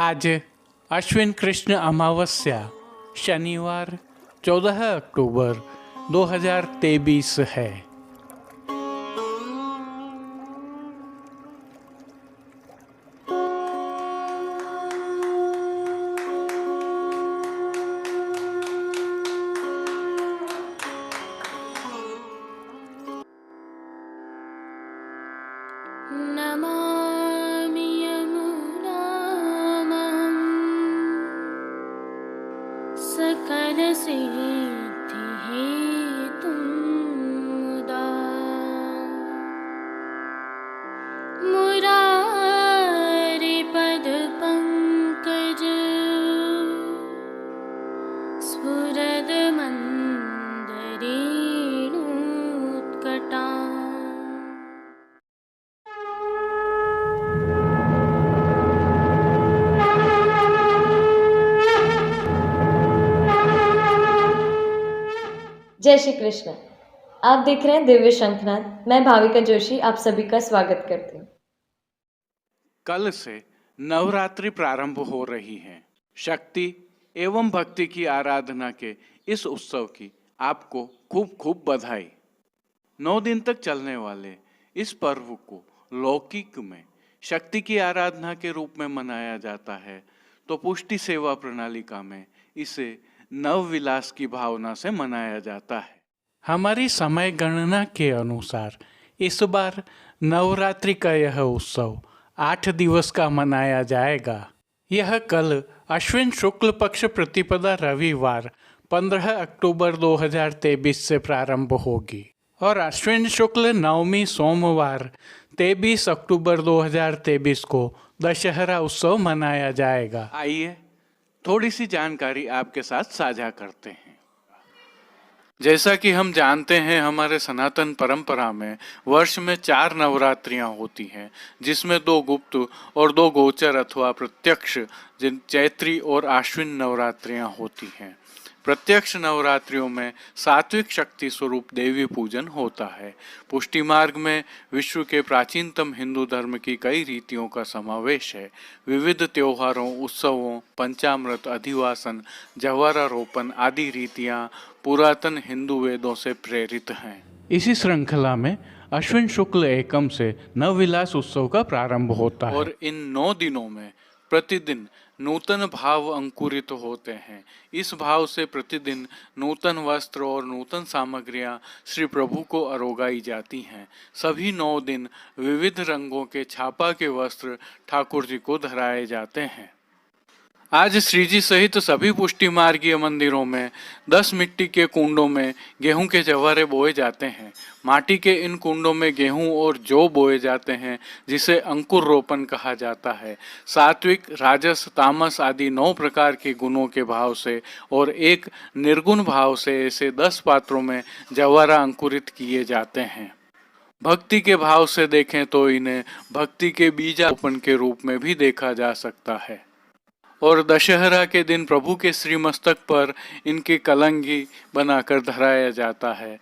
आज अश्विन कृष्ण अमावस्या शनिवार 14 अक्टूबर 2023 है। नमामि यमुनामहं सकलसिद्धिहेतुं मुदा मुरारिपदपङ्कज स्फुरदमन्दरेणुत्कटा। जय श्री कृष्ण। आप देख रहे हैं दिव्य शंखनाद। मैं भाविका जोशी आप सभी का स्वागत करती हूँ। कल से नवरात्रि प्रारंभ हो रही है। शक्ति एवं भक्ति की आराधना के इस उत्सव की आपको खूब खूब बधाई। 9 दिन तक चलने वाले इस पर्व को लौकिक में शक्ति की आराधना के रूप में मनाया जाता है, तो पुष्टि सेवा प्रणालिका में इसे नव विलास की भावना से मनाया जाता है। हमारी समय गणना के अनुसार इस बार नवरात्रि का यह उत्सव 8 दिवस का मनाया जाएगा। यह कल अश्विन शुक्ल पक्ष प्रतिपदा रविवार 15 अक्टूबर 2023 से प्रारंभ होगी और अश्विन शुक्ल नवमी सोमवार 23 अक्टूबर 2023 को दशहरा उत्सव मनाया जाएगा। आइए थोड़ी सी जानकारी आपके साथ साझा करते हैं। जैसा कि हम जानते हैं, हमारे सनातन परंपरा में वर्ष में 4 नवरात्रियां होती हैं, जिसमें 2 गुप्त और 2 गोचर अथवा प्रत्यक्ष चैत्री और आश्विन नवरात्रियां होती हैं। प्रत्यक्ष नवरात्रियों में सात्विक शक्ति स्वरूप देवी पूजन होता है। पुष्टि मार्ग में विश्व के प्राचीनतम हिंदू धर्म की कई रीतियों का समावेश है। विविध त्योहारों, उत्सवों, पंचामृत, अधिवासन, जवारारोपण आदि रीतियां पुरातन हिंदू वेदों से प्रेरित हैं। इसी श्रृंखला में अश्विन शुक्ल एकम से नवविलास उत्सव का प्रारंभ होता है और इन 9 दिनों में प्रतिदिन नूतन भाव अंकुरित होते हैं। इस भाव से प्रतिदिन नूतन वस्त्र और नूतन सामग्रियां श्री प्रभु को अरोगाई जाती हैं। सभी 9 दिन विविध रंगों के छापा के वस्त्र ठाकुर जी को धराए जाते हैं। आज श्रीजी सहित सभी पुष्टि मार्गीय मंदिरों में 10 मिट्टी के कुंडों में गेहूं के जवारे बोए जाते हैं। माटी के इन कुंडों में गेहूं और जौ बोए जाते हैं, जिसे अंकुर रोपण कहा जाता है। सात्विक, राजस, तामस आदि 9 प्रकार के गुणों के भाव से और एक निर्गुण भाव से ऐसे 10 पात्रों में जवारा अंकुरित किए जाते हैं। भक्ति के भाव से देखें तो इन्हें भक्ति के बीजारोपण के रूप में भी देखा जा सकता है। और दशहरा के दिन प्रभु के श्रीमस्तक पर इनकी कलंगी बनाकर धराया जाता है।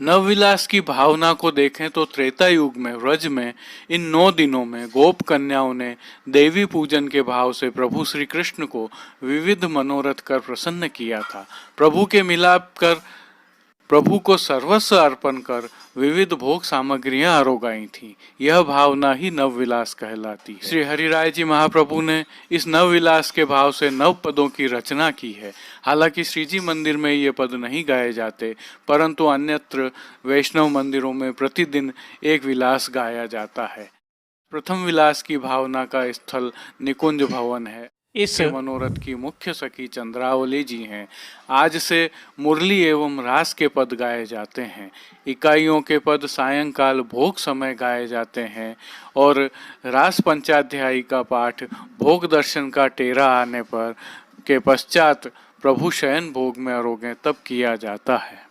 नवविलास की भावना को देखें तो त्रेता युग में व्रज में इन 9 दिनों में गोप कन्याओं ने देवी पूजन के भाव से प्रभु श्री कृष्ण को विविध मनोरथ कर प्रसन्न किया था। प्रभु के मिलाप कर प्रभु को सर्वस्व अर्पण कर विविध भोग सामग्रियां अरोगाई थी। यह भावना ही नवविलास कहलाती है। श्री हरिराय जी महाप्रभु ने इस नवविलास के भाव से 9 पदों की रचना की है। हालांकि श्रीजी मंदिर में ये पद नहीं गाए जाते, परंतु अन्यत्र वैष्णव मंदिरों में प्रतिदिन एक विलास गाया जाता है। प्रथम विलास की भावना का स्थल निकुंज भवन है। इस मनोरथ की मुख्य सखी चंद्रावली जी हैं। आज से मुरली एवं रास के पद गाए जाते हैं। इकाइयों के पद सायंकाल भोग समय गाए जाते हैं और रास पंचाध्यायी का पाठ भोग दर्शन का टेरा आने पर के पश्चात प्रभु शयन भोग में अरोगें तब किया जाता है।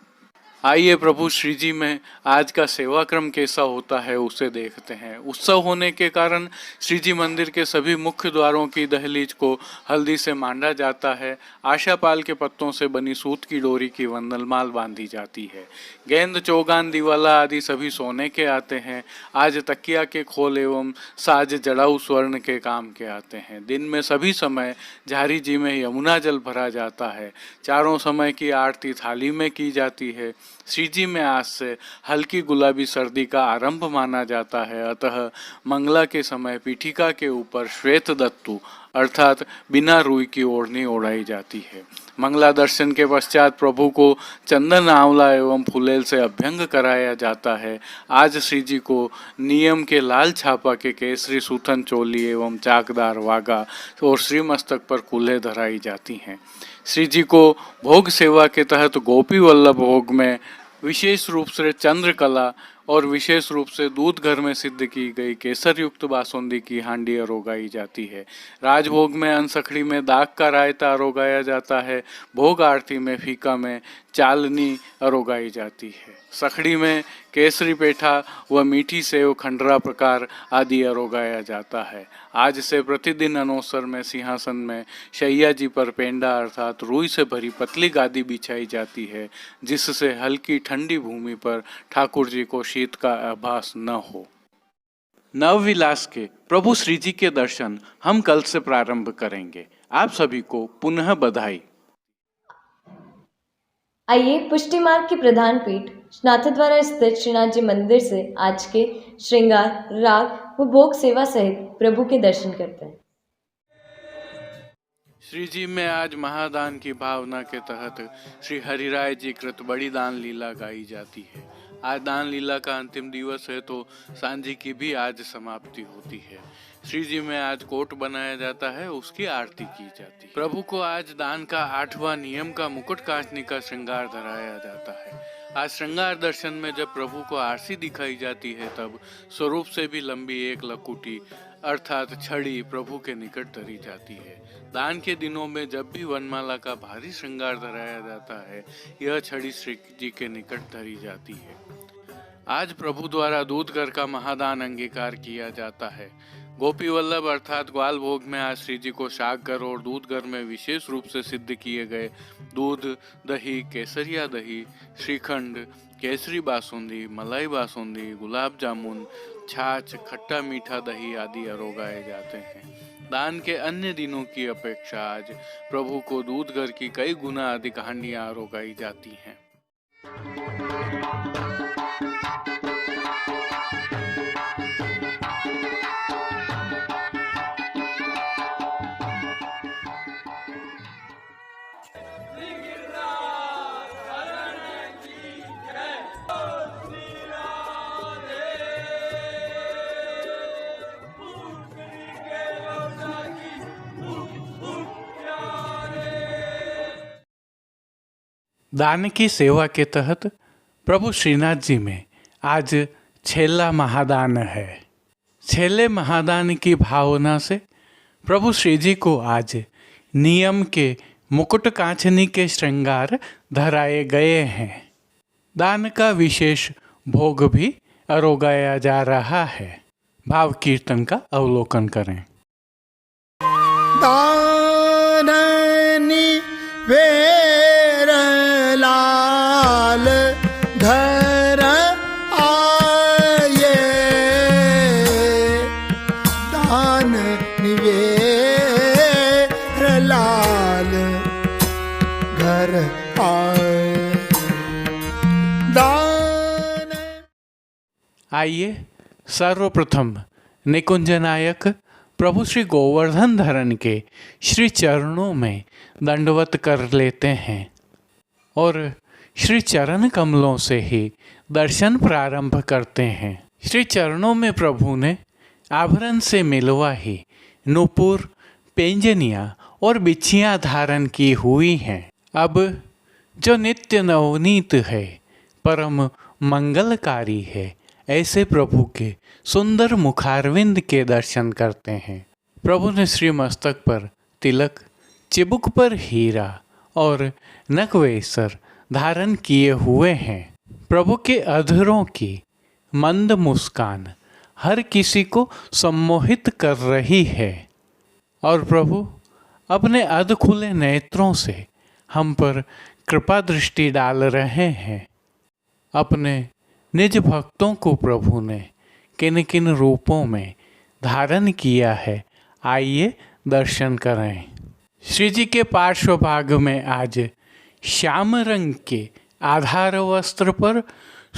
आइए प्रभु श्री जी में आज का सेवा क्रम कैसा होता है उसे देखते हैं। उत्सव होने के कारण श्री जी मंदिर के सभी मुख्य द्वारों की दहलीज को हल्दी से मांडा जाता है। आशापाल के पत्तों से बनी सूत की डोरी की वंदनमाल बांधी जाती है। गेंद, चौगान, दिवाला आदि सभी सोने के आते हैं। आज तकिया के खोल एवं साज जड़ाऊ स्वर्ण के काम के आते हैं। दिन में सभी समय झारी जी में यमुना जल भरा जाता है। चारों समय की आरती थाली में की जाती है। श्री जी में आज से हल्की गुलाबी सर्दी का आरंभ माना जाता है। अतः मंगला के समय पीठिका के ऊपर श्वेत दत्तु अर्थात बिना रुई की ओढ़नी ओढ़ाई जाती है। मंगला दर्शन के पश्चात प्रभु को चंदन, आंवला एवं फुलेल से अभ्यंग कराया जाता है। आज श्री जी को नियम के लाल छापा के केसरी सूथन चोली एवं चाकदार वागा और श्रीमस्तक पर कूल्हे धराई जाती हैं। श्री जी को भोग सेवा के तहत गोपी वल्लभ भोग में विशेष रूप से चंद्रकला और विशेष रूप से दूध घर में सिद्ध की गई केसर युक्त बासुंदी की हांडी अरोगाई जाती है। राजभोग में अनसखड़ी में दाग का रायता अरोगाया जाता है। भोग आरती में फीका में चालनी अरोगाई जाती है। सखड़ी में केसरी पेठा व मीठी सेव, खंडरा प्रकार आदि अरोगाया जाता है। आज से प्रतिदिन अनोसर में सिंहासन में शैया जी पर पेंडा अर्थात रुई से भरी पतली गादी बिछाई जाती है, जिससे हल्की ठंडी भूमि पर ठाकुर जी को शीत का आभास न हो। नवविलास के प्रभु श्री जी के दर्शन हम कल से प्रारंभ करेंगे। आप सभी को पुनः बधाई। आइए पुष्टि मार्ग की प्रधान पीठ नाथद्वारा स्थित श्रीनाथ जी मंदिर से आज के श्रृंगार, राग व भोग सेवा सहित प्रभु के दर्शन करते हैं। श्री जी में आज महादान की भावना के तहत श्री हरिराय जी कृत बड़ी दान लीला गाई जाती है। आज दान लीला का अंतिम दिवस है तो सांझी की भी आज समाप्ति होती है। श्री जी में आज कोट बनाया जाता है, उसकी आरती की जाती है। प्रभु को आज दान का 8वां नियम का मुकुट काटने का श्रृंगार धराया जाता है। आज श्रृंगार दर्शन में जब प्रभु को आरसी दिखाई जाती है तब स्वरूप से भी लंबी एक लकुटी अर्थात छड़ी प्रभु के निकट धरी जाती है। दान के दिनों में जब भी वनमाला का भारी श्रृंगार धराया जाता है, यह छड़ी श्री जी के निकट धरी जाती है। आज प्रभु द्वारा दूध घर का महादान अंगीकार किया जाता है। गोपी वल्लभ अर्थात ग्वाल भोग में आज श्री जी को शाक घर और दूध घर में विशेष रूप से सिद्ध किए गए दूध, दही, केसरिया दही, श्रीखंड, केसरी बासुंदी, मलाई बासुंदी, गुलाब जामुन, छाछ, खट्टा मीठा दही आदि अरोगाए जाते हैं। दान के अन्य दिनों की अपेक्षा आज प्रभु को दूध घर की कई गुना अधिक हांडियां अरोगाई जाती हैं। दान की सेवा के तहत प्रभु श्रीनाथ जी में आज छेला महादान है। छेले महादान की भावना से प्रभु श्री जी को आज नियम के मुकुट कांचनी के श्रृंगार धराए गए हैं। दान का विशेष भोग भी अरोगाया जा रहा है। भाव कीर्तन का अवलोकन करें। दाननी वेर लाल घर आये, दान निवेर लाल घर आए। दान आइए सर्वप्रथम निकुंज नायक प्रभु श्री गोवर्धन धरन के श्री चरणों में दंडवत कर लेते हैं और श्री चरण कमलों से ही दर्शन प्रारंभ करते हैं। श्री चरणों में प्रभु ने आभरण से मिलवा ही नूपुर, पेंजनिया और बिछियां धारण की हुई हैं। अब जो नित्य नवनीत है, परम मंगलकारी है, ऐसे प्रभु के सुंदर मुखारविंद के दर्शन करते हैं। प्रभु ने श्री मस्तक पर तिलक, चिबुक पर हीरा और नकवेसर धारण किए हुए हैं। प्रभु के अधरों की मंद मुस्कान हर किसी को सम्मोहित कर रही है और प्रभु अपने अध खुले नेत्रों से हम पर कृपा दृष्टि डाल रहे हैं। अपने निज भक्तों को प्रभु ने किन किन रूपों में धारण किया है, आइए दर्शन करें। श्री जी के पार्श्व भाग में आज श्याम रंग के आधार वस्त्र पर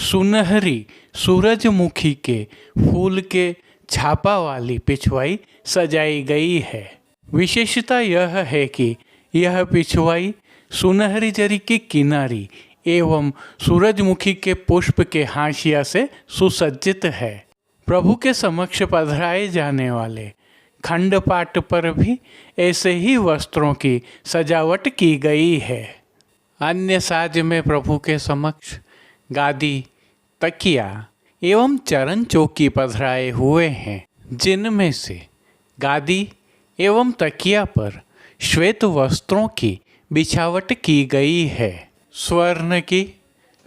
सुनहरी सूरजमुखी के फूल के छापा वाली पिछवाई सजाई गई है। विशेषता यह है कि यह पिछवाई सुनहरी जरी की किनारी एवं सूरजमुखी के पुष्प के हाशिया से सुसज्जित है। प्रभु के समक्ष पधराए जाने वाले खंडपाट पर भी ऐसे ही वस्त्रों की सजावट की गई है। अन्य साज में प्रभु के समक्ष गादी, तकिया एवं चरण चौकी पधराए हुए हैं, जिनमें से गादी एवं तकिया पर श्वेत वस्त्रों की बिछावट की गई है। स्वर्ण की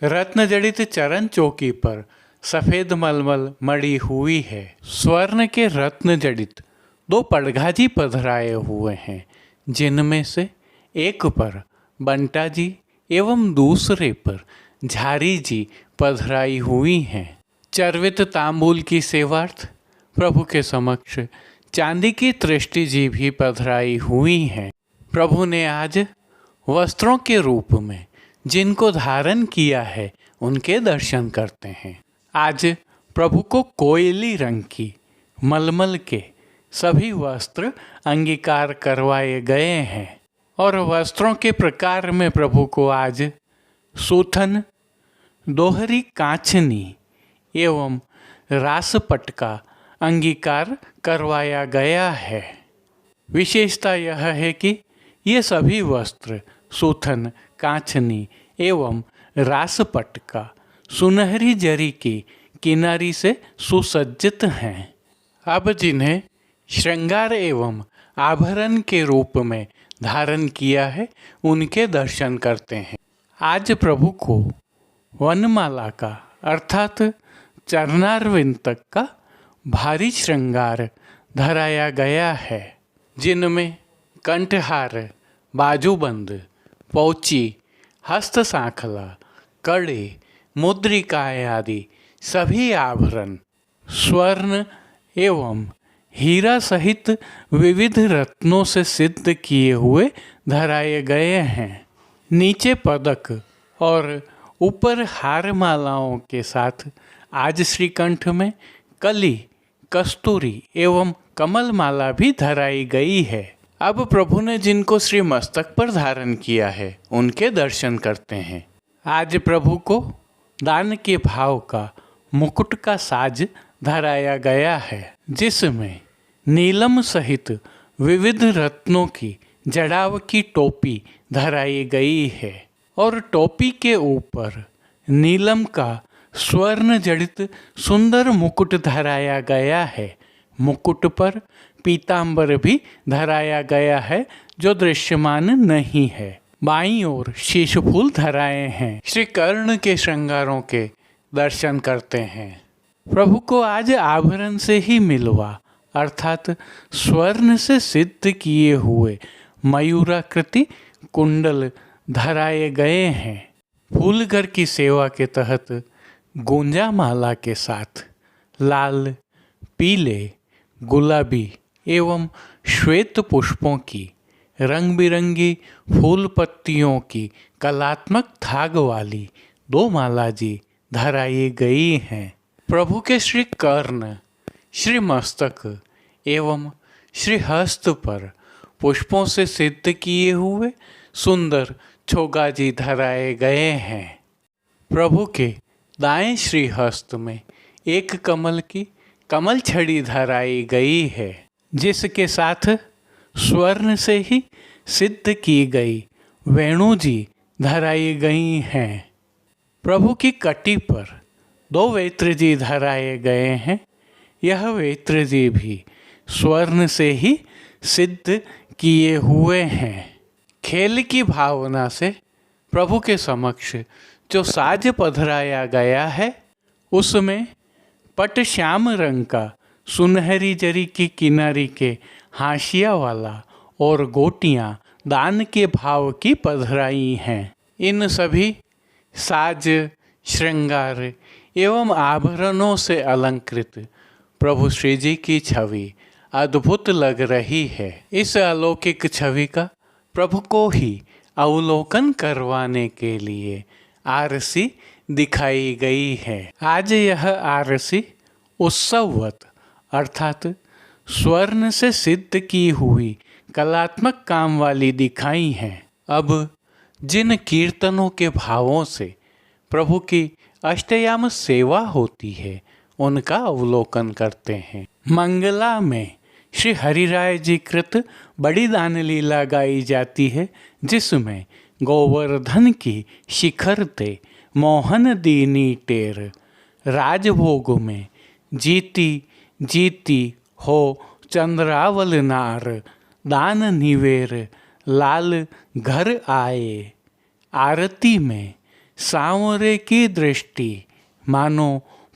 रत्न जड़ित चरण चौकी पर सफ़ेद मलमल मड़ी हुई है। स्वर्ण के रत्न जड़ित 2 पड़घाजी पधराए हुए हैं, जिनमें से एक पर बंटा जी एवं दूसरे पर झारी जी पधराई हुई हैं। चर्वित तांबूल की सेवार्थ प्रभु के समक्ष चांदी की तृष्टि जी भी पधराई हुई हैं। प्रभु ने आज वस्त्रों के रूप में जिनको धारण किया है उनके दर्शन करते हैं। आज प्रभु को कोयली रंग की मलमल के सभी वस्त्र अंगीकार करवाए गए हैं और वस्त्रों के प्रकार में प्रभु को आज सूथन, दोहरी कांचनी एवं रासपट का अंगीकार करवाया गया है। विशेषता यह है कि ये सभी वस्त्र सूथन, कांचनी एवं रासपट का सुनहरी जरी की किनारी से सुसज्जित हैं। अब जिन्हें श्रृंगार एवं आभरण के रूप में धारण किया है उनके दर्शन करते हैं। आज प्रभु को वनमाला का अर्थात चरणारविंद तक का भारी श्रृंगार धराया गया है, जिनमें कंठहार, बाजूबंद, पौची, हस्त सांखला, कड़े, मुद्रिकाएं आदि सभी आभरण स्वर्ण एवं हीरा सहित विविध रत्नों से सिद्ध किए हुए धराए गए हैं। नीचे पदक और ऊपर हार मालाओं के साथ आज श्रीकंठ में कली, कस्तूरी एवं कमल माला भी धराई गई है। अब प्रभु ने जिनको श्री मस्तक पर धारण किया है उनके दर्शन करते हैं। आज प्रभु को दान के भाव का मुकुट का साज धराया गया है, जिसमें नीलम सहित विविध रत्नों की जड़ाव की टोपी धराई गई है और टोपी के ऊपर नीलम का स्वर्ण जड़ित सुंदर मुकुट धराया गया है। मुकुट पर पीतांबर भी धराया गया है जो दृश्यमान नहीं है। बाईं ओर शीश फूल धराए हैं। श्री कर्ण के श्रृंगारों के दर्शन करते हैं। प्रभु को आज आभरण से ही मिलवा अर्थात स्वर्ण से सिद्ध किए हुए मयूराकृति कुंडल धराए गए हैं। फूलघर की सेवा के तहत गुंजा माला के साथ लाल, पीले, गुलाबी एवं श्वेत पुष्पों की रंग बिरंगी फूल पत्तियों की कलात्मक धाग वाली 2 माला जी धराई गई हैं। प्रभु के श्री कर्ण, श्री मस्तक एवं श्री हस्त पर पुष्पों से सिद्ध किए हुए सुंदर छोगाजी धराए गए हैं। प्रभु के दाएं श्री हस्त में एक कमल की कमल छड़ी धराई गई है, जिसके साथ स्वर्ण से ही सिद्ध की गई वेणु जी धराई गई हैं। प्रभु की कटी पर 2 वेत्र जी धराए गए हैं। यह वेत्र जी भी स्वर्ण से ही सिद्ध किए हुए हैं। खेल की भावना से प्रभु के समक्ष जो साज पधराया गया है उसमें पट श्याम रंग का सुनहरी जरी की किनारी के हाशिया वाला और गोटियां दान के भाव की पधराई हैं। इन सभी साज श्रृंगार एवं आभरणों से अलंकृत प्रभु श्री जी की छवि अद्भुत लग रही है। इस अलौकिक छवि का प्रभु को ही अवलोकन करवाने के लिए आरसी दिखाई गई है। आज यह आरसी उत्सववत अर्थात स्वर्ण से सिद्ध की हुई कलात्मक काम वाली दिखाई है। अब जिन कीर्तनों के भावों से प्रभु की अष्टयाम सेवा होती है उनका अवलोकन करते हैं। मंगला में श्री हरिराय जी कृत बड़ी दान लीला गाई जाती है, जिसमें गोवर्धन की शिखर ते मोहन दीनी टेर राजभोग में जीती जीती हो चंद्रावल नार दान निवेर लाल घर आए। आरती में सांवरे की दृष्टि मानो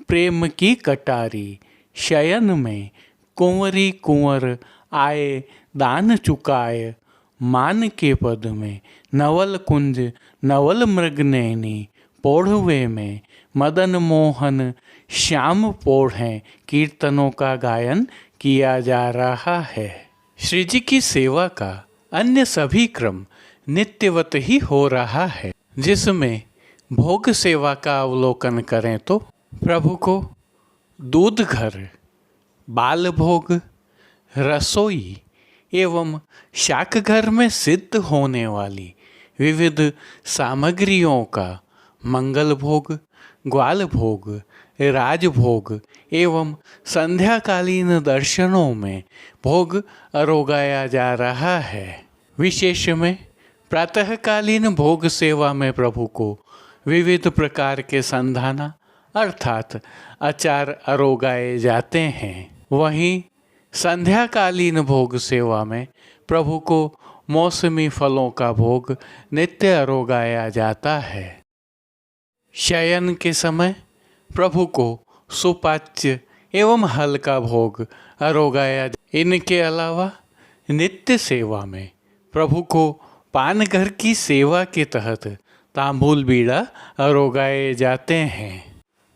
प्रेम की कटारी, शयन में कुंवरी कुंवर आए दान चुकाए। मान के पद में नवल कुंज नवल मृगनैनी, पोढ़वे में मदन मोहन श्याम पोढ़ें कीर्तनों का गायन किया जा रहा है। श्री जी की सेवा का अन्य सभी क्रम नित्यवत ही हो रहा है, जिसमें भोग सेवा का अवलोकन करें तो प्रभु को दूध घर, बाल भोग, रसोई एवं शाक घर में सिद्ध होने वाली विविध सामग्रियों का मंगल भोग, ग्वाल भोग, राजभोग एवं संध्याकालीन दर्शनों में भोग अरोगाया जा रहा है। विशेष में प्रातःकालीन भोग सेवा में प्रभु को विविध प्रकार के संधाना अर्थात अचार अरोगाए जाते हैं। वहीं संध्याकालीन भोग सेवा में प्रभु को मौसमी फलों का भोग नित्य अरोगाया जाता है। शयन के समय प्रभु को सुपाच्य एवं हल्का भोग अरोगाया। इनके अलावा नित्य सेवा में प्रभु को पान घर की सेवा के तहत तांबूल बीड़ा अरोगाए जाते हैं।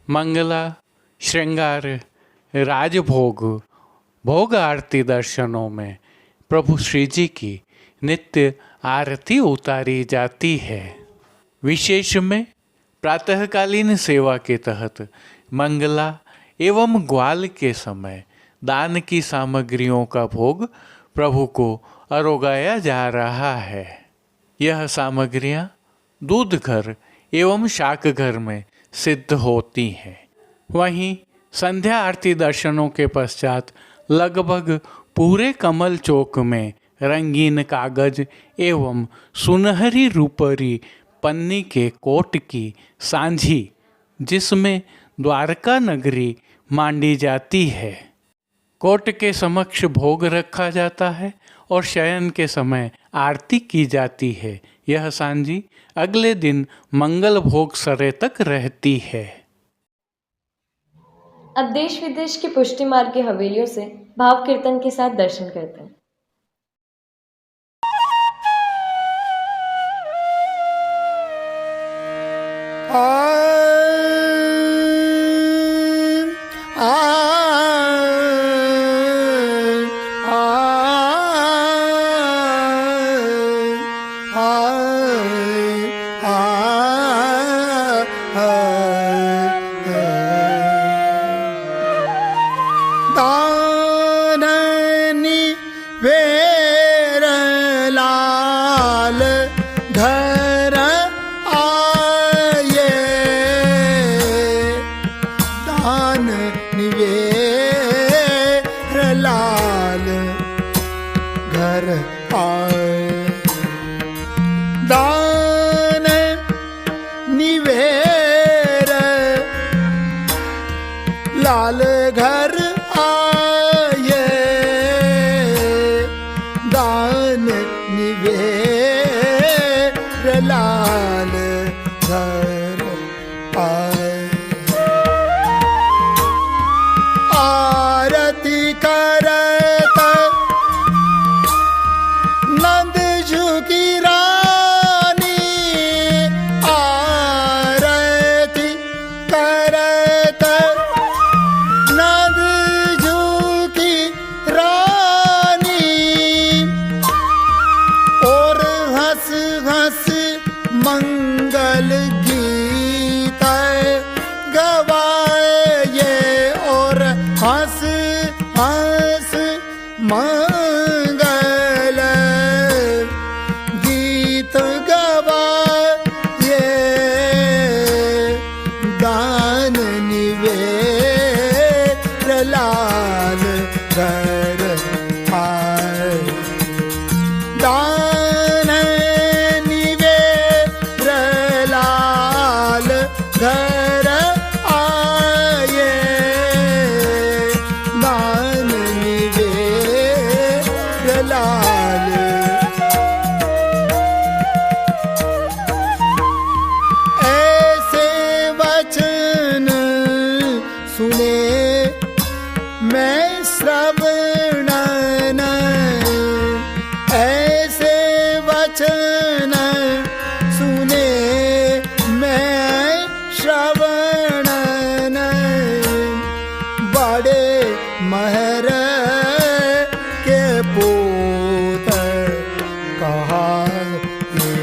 मंगला, श्रृंगार, राजभोग, भोग आरती दर्शनों में प्रभु श्री जी की नित्य आरती उतारी जाती है। विशेष में प्रातःकालीन सेवा के तहत मंगला एवं ग्वाल के समय दान की सामग्रियों का भोग प्रभु को अरोगाया जा रहा है। यह सामग्रियां दूध घर एवं शाक घर में सिद्ध होती हैं। वहीं संध्या आरती दर्शनों के पश्चात लगभग पूरे कमल चौक में रंगीन कागज एवं सुनहरी रूपरी पन्नी के कोट की सांझी, जिसमें द्वारका नगरी मांडी जाती है। कोट के समक्ष भोग रखा जाता है और शयन के समय आरती की जाती है। यह सांझी अगले दिन मंगल भोग सरे तक रहती है। अब देश विदेश की पुष्टि मार्ग की हवेलियों से भाव कीर्तन के साथ दर्शन करते हैं। लाल घर आए। आरती करत नंद झुकी रानी, आरती करत नंद झुकी रानी, और हंस हंस मंगल गीत गवाए ये, और हंस हंस मंगल गीत गवाए। दान निवेद लाल घर आए। दान निवेद लाल घर आए। दान निवेद लाल। ऐसे वचन सुने मैं श्रवणन, ऐसे वचन सुने मैं श्रवणन। बड़े महर के पूत कहा ये,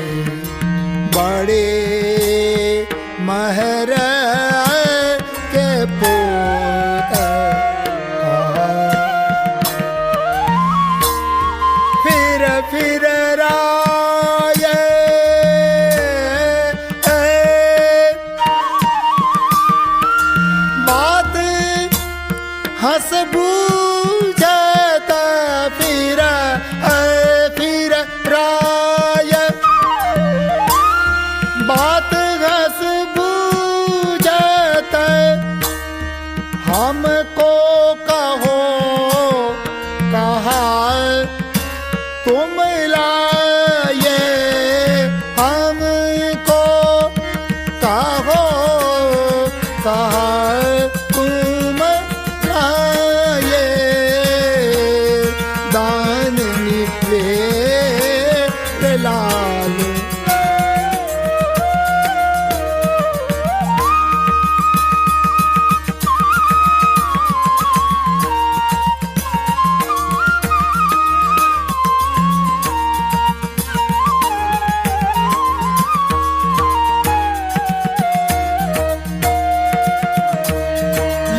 बड़े महर के पूत कहा। फिर राय बात हंस बूझत, फिर राय बात हंस बूझत। हमको कहो कहा तुम लाए, हमको कहो कहा तुम लाए। दान निवेद लाल।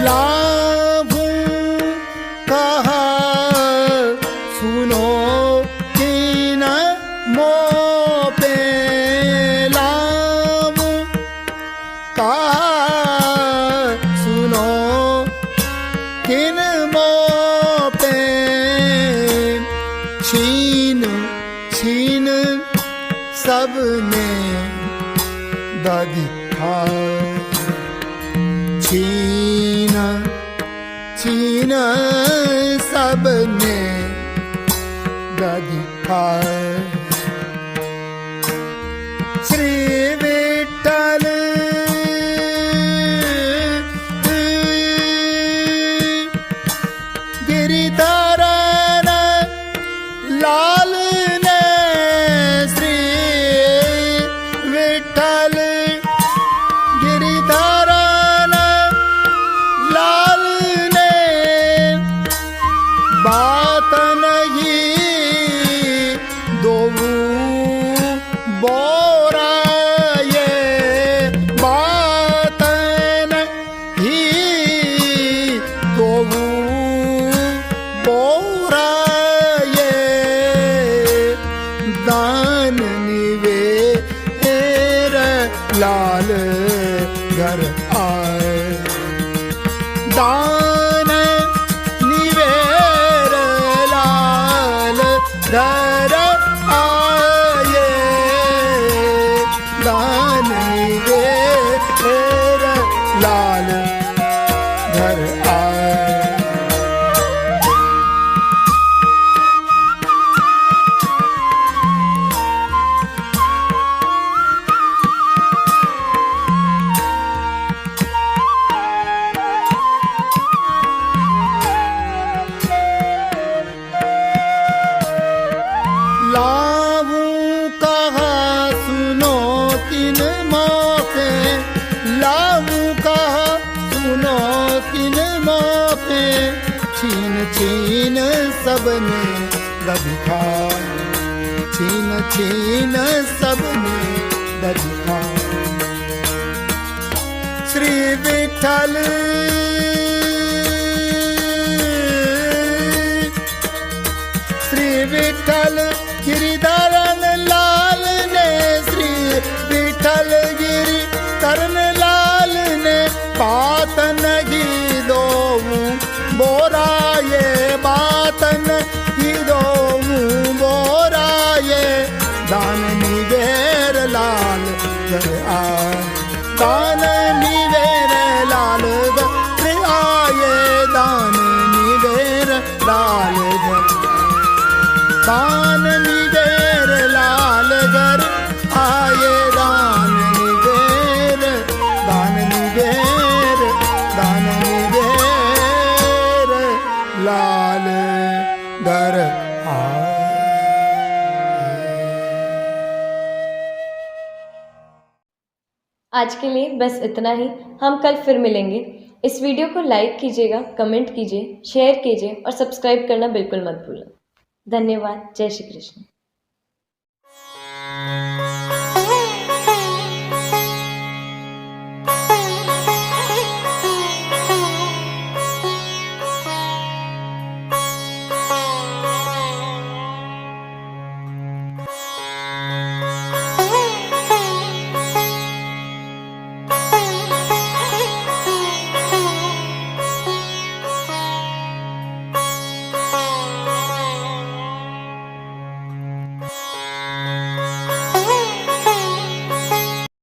लाभ कहा सुनो किन मोह पे, लाभ कहा सुनो किन मोह पे। छीन छीन सबने दधिखा, छीन छीन सबने दधिखा। श्री विठ्ठल गिरिधरन लाल ने, श्री विठ्ठल गिरिधरन लाल ने। बात नहीं दो बोरा ये, बात नहीं दो बोरा ये। दान निवेद लाल घर आए। दान निवेद लाल घर आए। दान निवेद लाल घर आए। सबने दधिखा, छीन छीन सबने दधिखा। श्री विठ्ठल श्री विठ्ठल गिरिधरन लाल ने, श्री विठ्ठल गिरिधरन लाल ने बात नहीं दो बोराए, बात नहीं दो बोराए। दान निवेर लाल घर आए, दान निवेर लाल घर आए, दान निवेर लाल घर, दान निवेर लाल घर आए, दान निवेर, दान निवेर, दान निवेर लाल घर आए। आज के लिए बस इतना ही। हम कल फिर मिलेंगे। इस वीडियो को लाइक कीजिएगा, कमेंट कीजिए, शेयर कीजिए और सब्सक्राइब करना बिल्कुल मत भूलना। धन्यवाद। जय श्री कृष्ण।